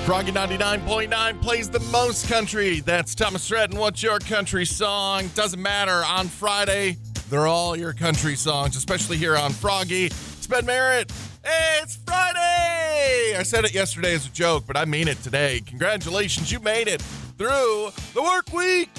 Froggy 99.9 plays the most country. That's Thomas Redden. What's your country song? Doesn't matter. On Friday, they're all your country songs, especially here on Froggy. It's Ben Merritt. Hey, it's Friday! I said it yesterday as a joke, but I mean it today. Congratulations, you made it through the work week.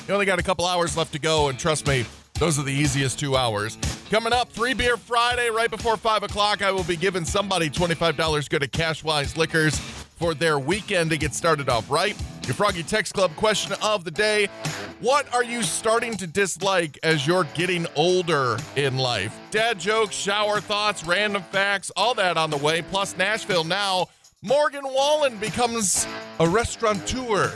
You only got a couple hours left to go, and trust me, those are the easiest 2 hours. Coming up, Free Beer Friday, right before 5 o'clock, I will be giving somebody $25 good at Cashwise Liquors for their weekend to get started off right. Your Froggy Text Club question of the day: what are you starting to dislike as you're getting older in life? Dad jokes, shower thoughts, random facts, all that on the way. Plus, Nashville Now, Morgan Wallen becomes a restaurateur.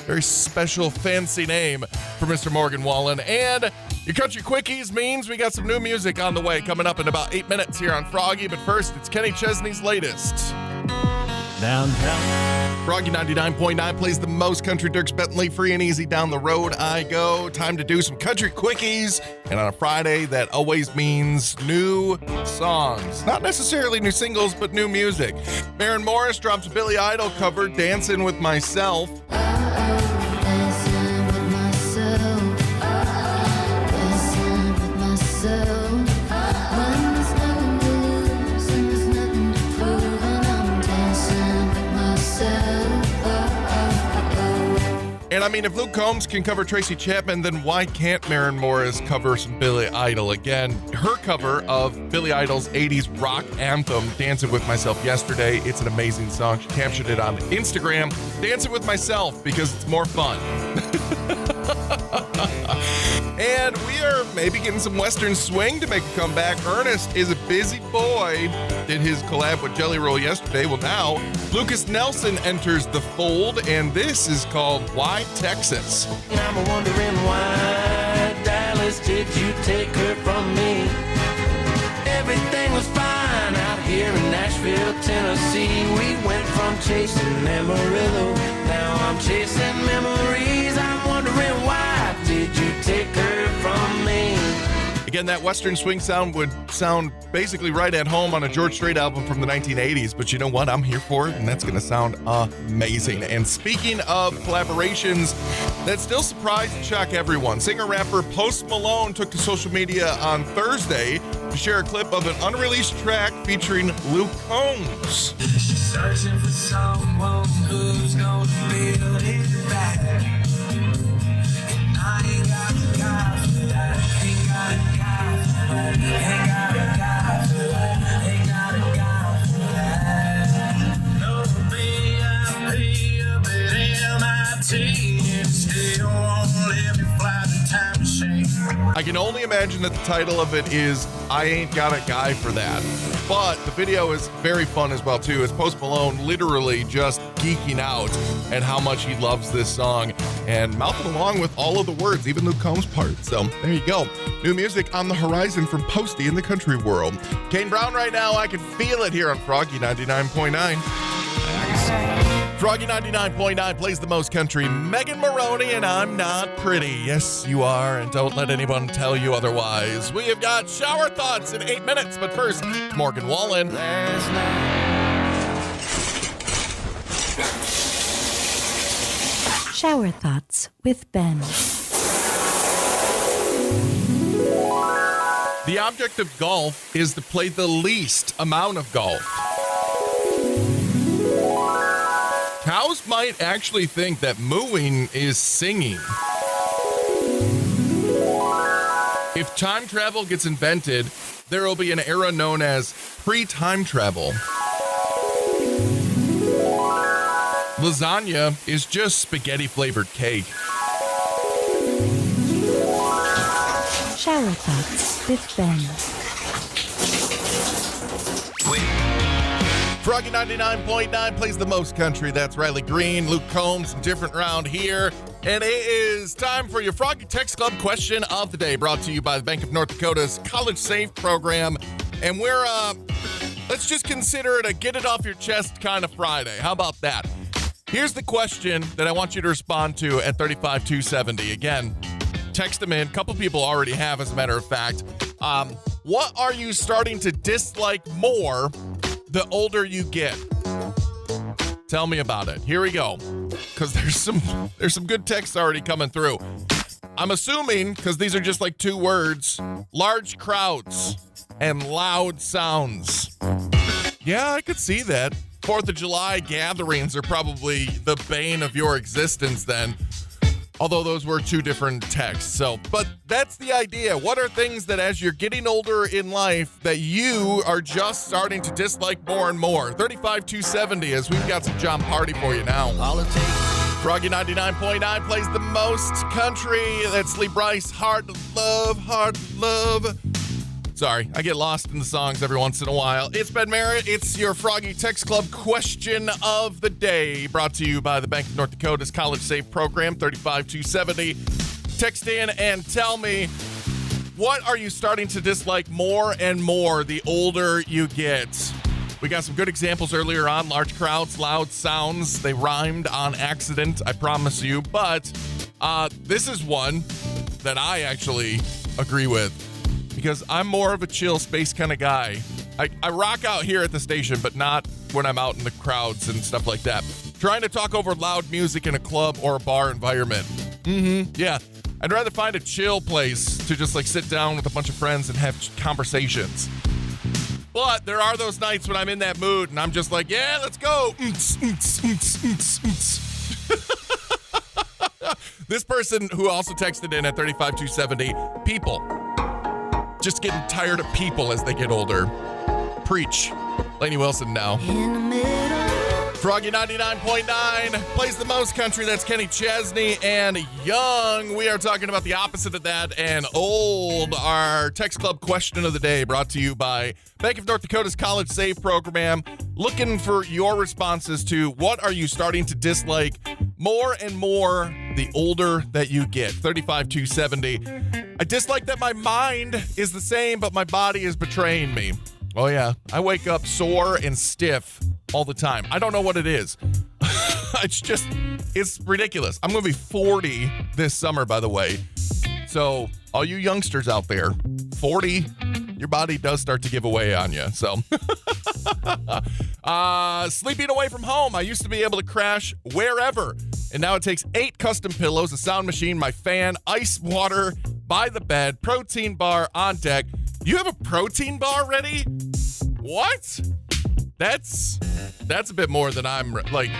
Very special, fancy name for Mr. Morgan Wallen. And your Country Quickies means we got some new music on the way coming up in about 8 minutes here on Froggy. But first, it's Kenny Chesney's latest. Downtown. Froggy 99.9 plays the most country. Dirks Bentley, free and easy down the road I go. Time to do some Country Quickies. And on a Friday, that always means new songs. Not necessarily new singles, but new music. Maren Morris drops a Billy Idol cover, Dancing with Myself. And I mean, if Luke Combs can cover Tracy Chapman, then why can't Maren Morris cover some Billy Idol? Again, her cover of Billy Idol's 80s rock anthem, Dancing With Myself, yesterday. It's an amazing song. She captured it on Instagram, Dancing With Myself, because it's more fun. And we are maybe getting some Western swing to make a comeback. Ernest is a busy boy. Did his collab with Jelly Roll yesterday. Well, now Lucas Nelson enters the fold, and this is called Why Texas. I'm wondering why, Dallas, did you take her from me? Everything was fine out here in Nashville, Tennessee. We went from chasing Amarillo, now I'm chasing memories. I'm wondering why did you take her from me? Again, that Western swing sound would sound basically right at home on a George Strait album from the 1980s, but you know what? I'm here for it, and that's going to sound amazing. And speaking of collaborations that still surprise and shock everyone, singer-rapper Post Malone took to social media on Thursday to share a clip of an unreleased track featuring Luke Combs. Searching for someone who's gonna build it back, and I ain't got the guy for that. Ain't got a guy for that. Ain't got a guy for that. Ain't got a guy for that. No VIP up at MIT, and still won't let me fly the time machine. I can only imagine that the title of it is I Ain't Got a Guy for That. But the video is very fun as well, too, as Post Malone literally just geeking out at how much he loves this song and mouthing along with all of the words, even Luke Combs' part. So there you go. New music on the horizon from Posty in the country world. Kane Brown right now, I can feel it here on Froggy 99.9. Froggy 99.9 plays the most country. Megan Maroney and I'm Not Pretty. Yes, you are, and don't let anyone tell you otherwise. We have got shower thoughts in 8 minutes, but first, Morgan Wallen. Shower Thoughts with Ben. The object of golf is to play the least amount of golf. Cows might actually think that mooing is singing. If time travel gets invented, there will be an era known as pre-time travel. Lasagna is just spaghetti-flavored cake. Shower Thoughts with Ben. Froggy 99.9 plays the most country. That's Riley Green, Luke Combs, different round here. And it is time for your Froggy Text Club question of the day, brought to you by the Bank of North Dakota's College Safe program. And we're, let's just consider it a get it off your chest kind of Friday. How about that? Here's the question that I want you to respond to at 35270. Again, text them in. A couple people already have, as a matter of fact. What are you starting to dislike more the older you get? Tell me about it. Here we go. Because there's some good texts already coming through. I'm assuming, because these are just like two words, large crowds and loud sounds. Yeah, I could see that. 4th of July gatherings are probably the bane of your existence then. Although those were two different texts. But that's the idea. What are things that as you're getting older in life that you are just starting to dislike more and more? 35270 as we've got some John Party for you now. Froggy 99.9 plays the most country. That's Lee Bryce. Hard to love, hard to love. Sorry, I get lost in the songs every once in a while. It's Ben Merritt. It's your Froggy Text Club question of the day, brought to you by the Bank of North Dakota's College Save Program, 35270. Text in and tell me, what are you starting to dislike more and more the older you get? We got some good examples earlier on. Large crowds, loud sounds. They rhymed on accident, I promise you. But this is one that I actually agree with. Because I'm more of a chill space kind of guy. I rock out here at the station, but not when I'm out in the crowds and stuff like that. Trying to talk over loud music in a club or a bar environment. Yeah. I'd rather find a chill place to just like sit down with a bunch of friends and have conversations. But there are those nights when I'm in that mood and I'm just like, yeah, let's go. This person who also texted in at 35270, people. Just getting tired of people as they get older. Preach. Lainey Wilson now. Froggy 99.9 plays the most country. That's Kenny Chesney and Young. We are talking about the opposite of that and old. Our text club question of the day brought to you by Bank of North Dakota's College Save Program. Looking for your responses to what are you starting to dislike more and more the older that you get. 35270. I dislike that my mind is the same, but my body is betraying me. Oh, yeah. I wake up sore and stiff all the time. I don't know what it is. It's ridiculous. I'm going to be 40 this summer, by the way. So, all you youngsters out there, 40, your body does start to give away on you. So, sleeping away from home. I used to be able to crash wherever. And now it takes 8 custom pillows, a sound machine, my fan, ice water by the bed, protein bar on deck. You have a protein bar ready? What? That's a bit more than I'm like.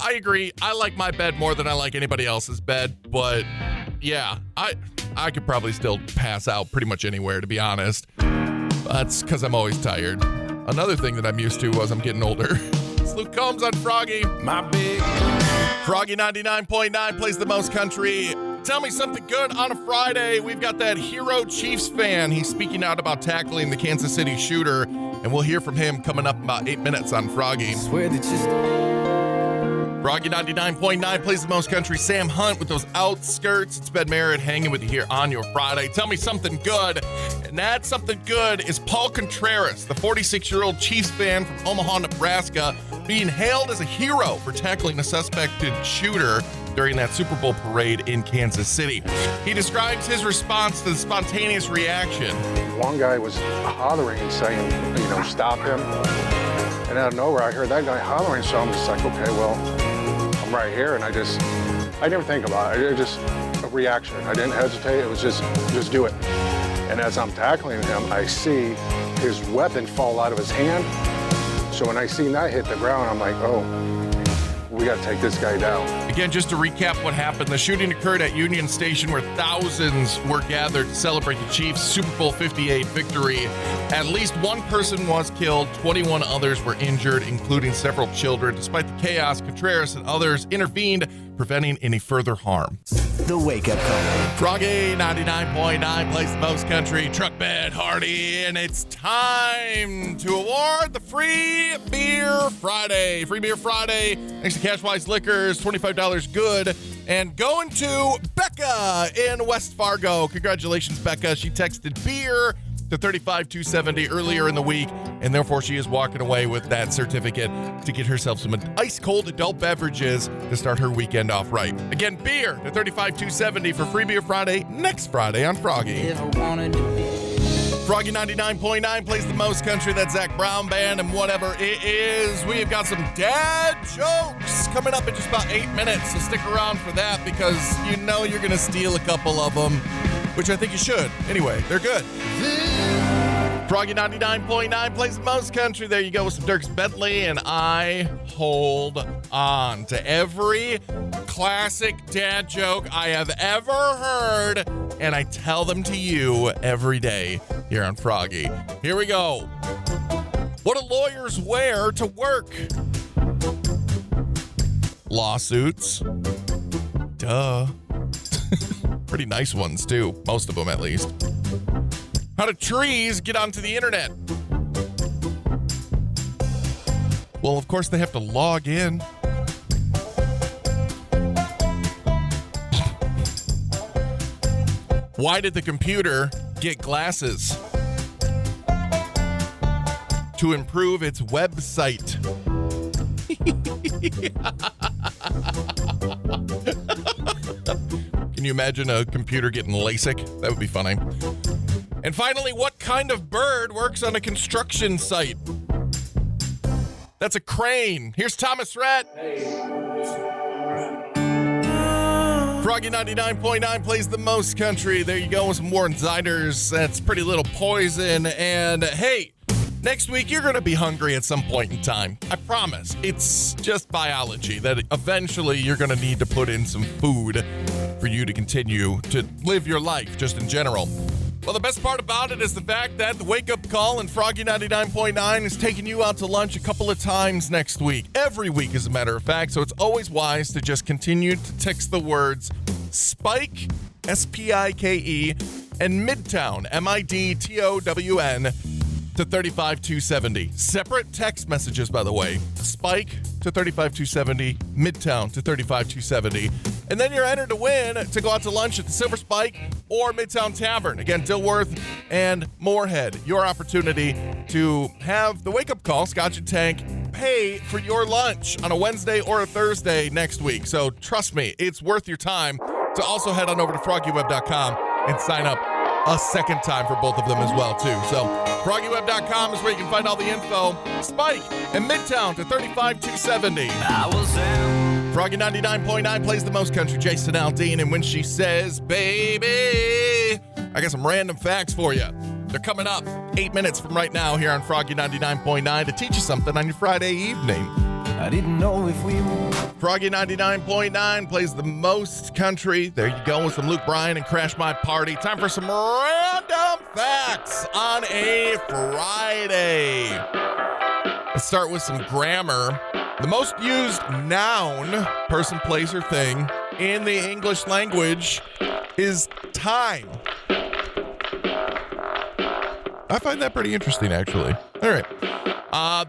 I agree. I like my bed more than I like anybody else's bed, but yeah, I could probably still pass out pretty much anywhere, to be honest. That's because I'm always tired. Another thing that I'm used to as I'm getting older. It's Luke Combs on Froggy. My big Froggy 99.9 plays the most country. Tell me something good on a Friday. We've got that hero Chiefs fan. He's speaking out about tackling the Kansas City shooter, and we'll hear from him coming up in about 8 minutes on Froggy. swear that you Froggy 99.9 plays the most country. Sam Hunt with those outskirts. It's Ben Merritt hanging with you here on your Friday. Tell me something good. And that something good is Paul Contreras, the 46-year-old Chiefs fan from Omaha, Nebraska, being hailed as a hero for tackling a suspected shooter during that Super Bowl parade in Kansas City. He describes his response to the spontaneous reaction. One guy was hollering, saying, stop him. And out of nowhere, I heard that guy hollering, so I'm just like, okay, well, I'm right here. And I didn't think about it. It just a reaction. I didn't hesitate. It was just do it. And as I'm tackling him, I see his weapon fall out of his hand. So when I seen that hit the ground, I'm like, oh, we got to take this guy down. Again, just to recap what happened, the shooting occurred at Union Station where thousands were gathered to celebrate the Chiefs' Super Bowl 58 victory. At least one person was killed, 21 others were injured, including several children. Despite the chaos, Contreras and others intervened, preventing any further harm. The Wake Up Call. Froggy 99.9 plays the most country, truck bed Hardy, and it's time to award the Free Beer Friday. Free Beer Friday, thanks to Cashwise Liquors, $25 good. And going to Becca in West Fargo. Congratulations, Becca. She texted beer to 35270 earlier in the week, and therefore she is walking away with that certificate to get herself some ice-cold adult beverages to start her weekend off right. Again, beer to 35270 for Free Beer Friday next Friday on Froggy. Froggy 99.9 plays the most country. That's Zach Brown Band, and whatever it is, we have got some dad jokes coming up in just about 8 minutes, so stick around for that because you know you're going to steal a couple of them, which I think you should. Anyway, they're good. Froggy 99.9 plays the most country. There you go with some Dierks Bentley, and I hold on to every classic dad joke I have ever heard, and I tell them to you every day here on Froggy. Here we go. What do lawyers wear to work? Lawsuits. Duh. Pretty nice ones, too. Most of them, at least. How do trees get onto the internet? Well, of course, they have to log in. Why did the computer get glasses? To improve its website. Can you imagine a computer getting LASIK? That would be funny. And finally, what kind of bird works on a construction site? That's a crane. Here's Thomas Rhett. Froggy 99.9 plays the most country. There you go with some Warren Ziders. That's Pretty Little Poison. And hey, next week you're going to be hungry at some point in time. I promise. It's just biology that eventually you're going to need to put in some food for you to continue to live your life just in general. Well, the best part about it is the fact that the wake-up call in Froggy 99.9 is taking you out to lunch a couple of times next week. Every week, as a matter of fact. So it's always wise to just continue to text the words SPIKE, S-P-I-K-E, and Midtown, M-I-D-T-O-W-N, to 35270. Separate text messages, by the way. Spike to 35270, Midtown to 35270. And then you're entered to win to go out to lunch at the Silver Spike or Midtown Tavern. Again, Dilworth and Moorhead. Your opportunity to have the wake-up call, Scotch and Tank, pay for your lunch on a Wednesday or a Thursday next week. So trust me, it's worth your time to also head on over to FroggyWeb.com and sign up a second time for both of them as well, too. So FroggyWeb.com is where you can find all the info. Spike and Midtown to 35270. Froggy 99.9 plays the most country. Jason Aldean, and when she says, baby, I got some random facts for you. They're coming up 8 minutes from right now here on Froggy 99.9 to teach you something on your Friday evening. I didn't know if we were. Froggy 99.9 plays the most country. There you go with some Luke Bryan and Crash My Party. Time for some random facts on a Friday. Let's start with some grammar. The most used noun, person, place, or thing in the English language is time. I find that pretty interesting, actually. All right.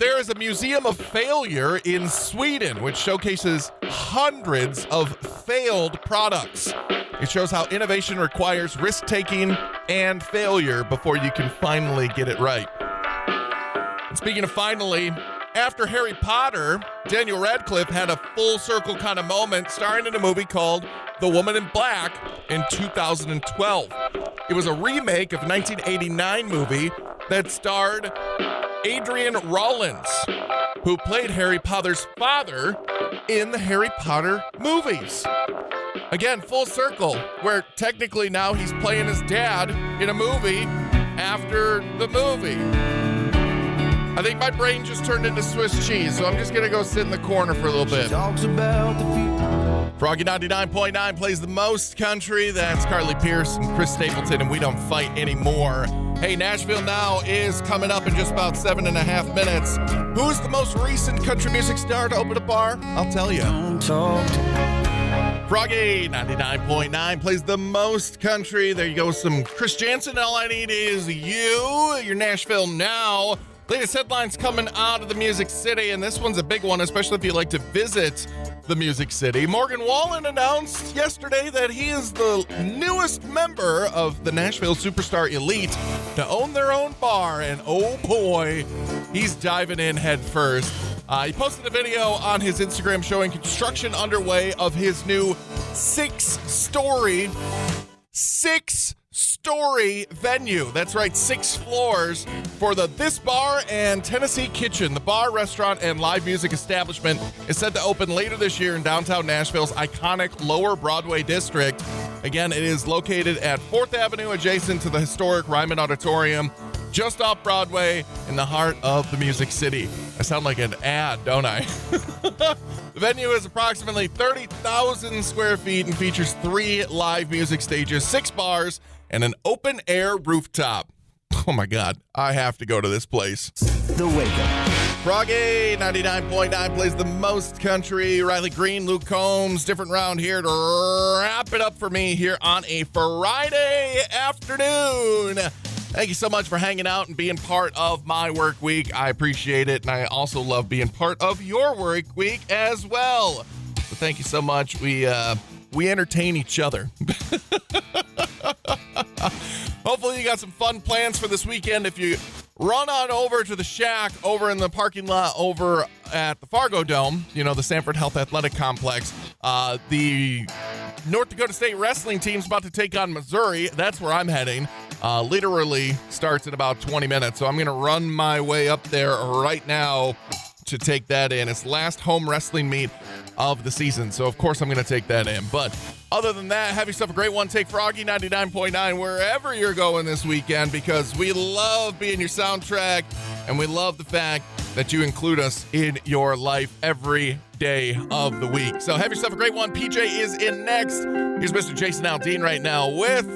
There is a museum of failure in Sweden, which showcases hundreds of failed products. It shows how innovation requires risk-taking and failure before you can finally get it right. And speaking of finally, after Harry Potter, Daniel Radcliffe had a full circle kind of moment starring in a movie called The Woman in Black in 2012. It was a remake of a 1989 movie that starred Adrian Rollins, who played Harry Potter's father in the Harry Potter movies. Again, full circle, where technically now he's playing his dad in a movie after the movie. I think my brain just turned into Swiss cheese, so I'm just going to go sit in the corner for a little bit. Froggy 99.9 plays the most country. That's Carly Pearce and Chris Stapleton, and We Don't Fight Anymore. Hey, Nashville Now is coming up in just about 7.5 minutes. Who's the most recent country music star to open a bar? I'll tell you. Froggy 99.9 plays the most country. There you go, some Chris Jansen. All I need is you. Your Nashville Now. Latest headlines coming out of the Music City, and this one's a big one, especially if you like to visit the Music City. Morgan Wallen announced yesterday that he is the newest member of the Nashville Superstar Elite to own their own bar, and oh boy, he's diving in head first. He posted a video on his Instagram showing construction underway of his new 6-story 6-story venue. That's right, 6 floors for the This Bar and Tennessee Kitchen. The bar, restaurant, and live music establishment is set to open later this year in downtown Nashville's iconic Lower Broadway district. Again, it is located at 4th Avenue, adjacent to the historic Ryman Auditorium, just off Broadway in the heart of the Music City. I sound like an ad, don't I? The venue is approximately 30,000 square feet and features 3 live music stages, 6 bars, and an open-air rooftop. Oh my God, I have to go to this place. The Wake Up. Froggy 99.9 plays the most country. Riley Green, Luke Combs, different round here to wrap it up for me here on a Friday afternoon. Thank you so much for hanging out and being part of my work week. I appreciate it, and I also love being part of your work week as well. So thank you so much. We entertain each other. Hopefully you got some fun plans for this weekend. If you run on over to the Shack over in the parking lot over at the Fargo Dome, you know, the Sanford Health Athletic Complex, the North Dakota State wrestling team's about to take on Missouri. That's where I'm heading. Literally starts in about 20 minutes. So I'm going to run my way up there right now to take that in. It's the last home wrestling meet of the season. So, of course, I'm going to take that in. But other than that, have yourself a great one. Take Froggy 99.9 wherever you're going this weekend, because we love being your soundtrack, and we love the fact that you include us in your life every day of the week. So have yourself a great one. PJ is in next. Here's Mr. Jason Aldean right now with